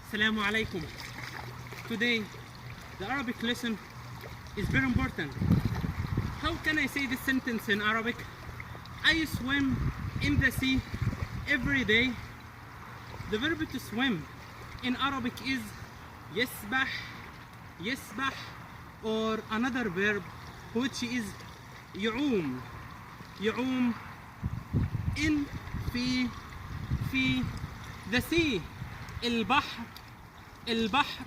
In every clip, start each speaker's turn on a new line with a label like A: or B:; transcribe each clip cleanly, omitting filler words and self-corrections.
A: Assalamu alaikum. Today, the Arabic lesson is very important. How can I say this sentence in Arabic? I swim in the sea every day. The verb to swim in Arabic is يسبح, يسبح, or another verb which is يعوم, يعوم in في the sea, البحر, البحر.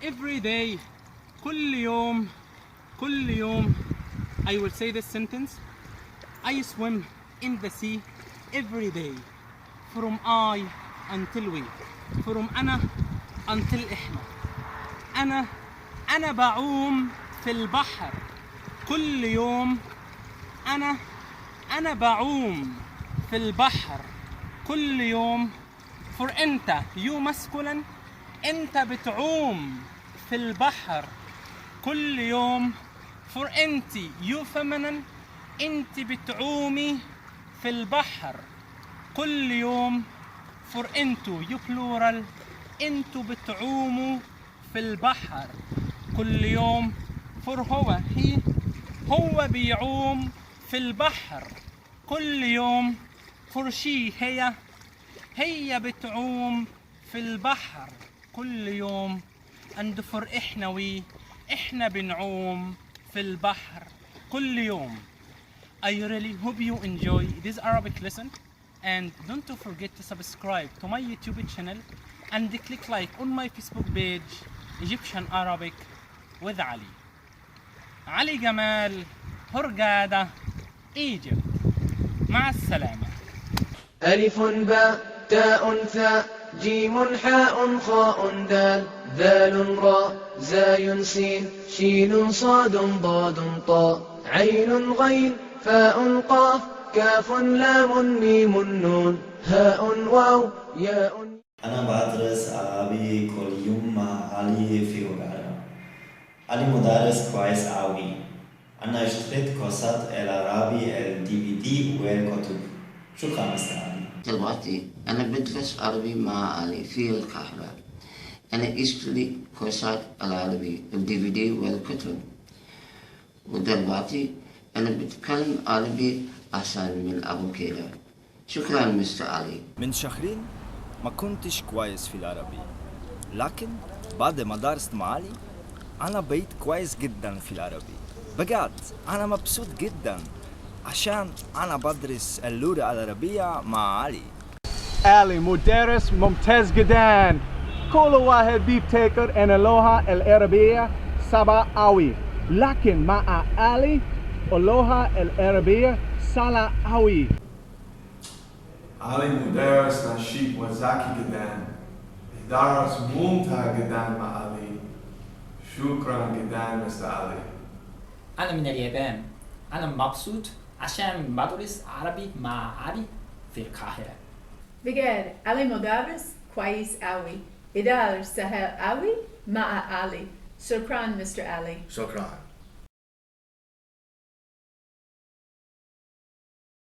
A: Every day, كل يوم, كل يوم. I will say this sentence. I swim in the sea every day. From I until we. From أنا until إحنا. أنا بعوم في البحر كل يوم. أنا بعوم في البحر كل يوم. For أنت you masculine. أنت بتعوم في البحر كل يوم. For أنت you feminine. أنت بتعومي في البحر كل يوم. For أنتو you plural. أنتو بتعوموا في البحر كل يوم. For هو he. هو بيعوم في البحر كل يوم. For she هي. هي بتعوم في البحر كل يوم. And for إحنا we. إحنا بنعوم في البحر كل يوم. I really hope you enjoy this Arabic lesson, and don't forget to subscribe to my YouTube channel and click like on my Facebook page Egyptian Arabic with Ali. علي جمال, هرجادة, Egypt. مع السلامة.
B: ألف باء تاء ثاء جيم حاء خاء دال ذال راء زاي سين شين صاد ضاد طاء عين غين فاء قاف كاف لام ميم نون هاء واو ياء.
C: أنا بدرس عربي كل يوم مع علي في هرجادة. علي مدرس كويس أوي. أنا اشتريت كورسات العربي DVD والكتب. شكرا مستر علي.
D: دلوقتي أنا بدرس عربي مع علي في القاهرة. أنا اشتريت كورسات العربي DVD والكتب. ودلوقتي أنا بتكلم عربي أحسن من قبل كده. شكرا مستر علي.
E: من شهرين ما كنتش كويس في العربي، لكن بعد ما درست مع علي أنا بقيت كويس جدا في العربي. بجد أنا مبسوط جدا عشان أنا بدرس اللغة العربية مع علي.
F: علي مدرس ممتاز جدا. كل واحد بيفتكر أن اللغة العربية صعبة أوي، لكن مع علي اللغة العربية سهلة أوي.
G: علي مدرس نشيط وذكي جدا. درس ممتع جدا مع علي. شكرا جدا مستر علي.
H: أنا من اليابان. أنا مبسوط عشان بدرس عربي مع علي في القاهرة.
I: بجد علي مدرس كويس أوي. إدارة سهل أوي مع علي. شكرا مستر علي.
J: شكرا.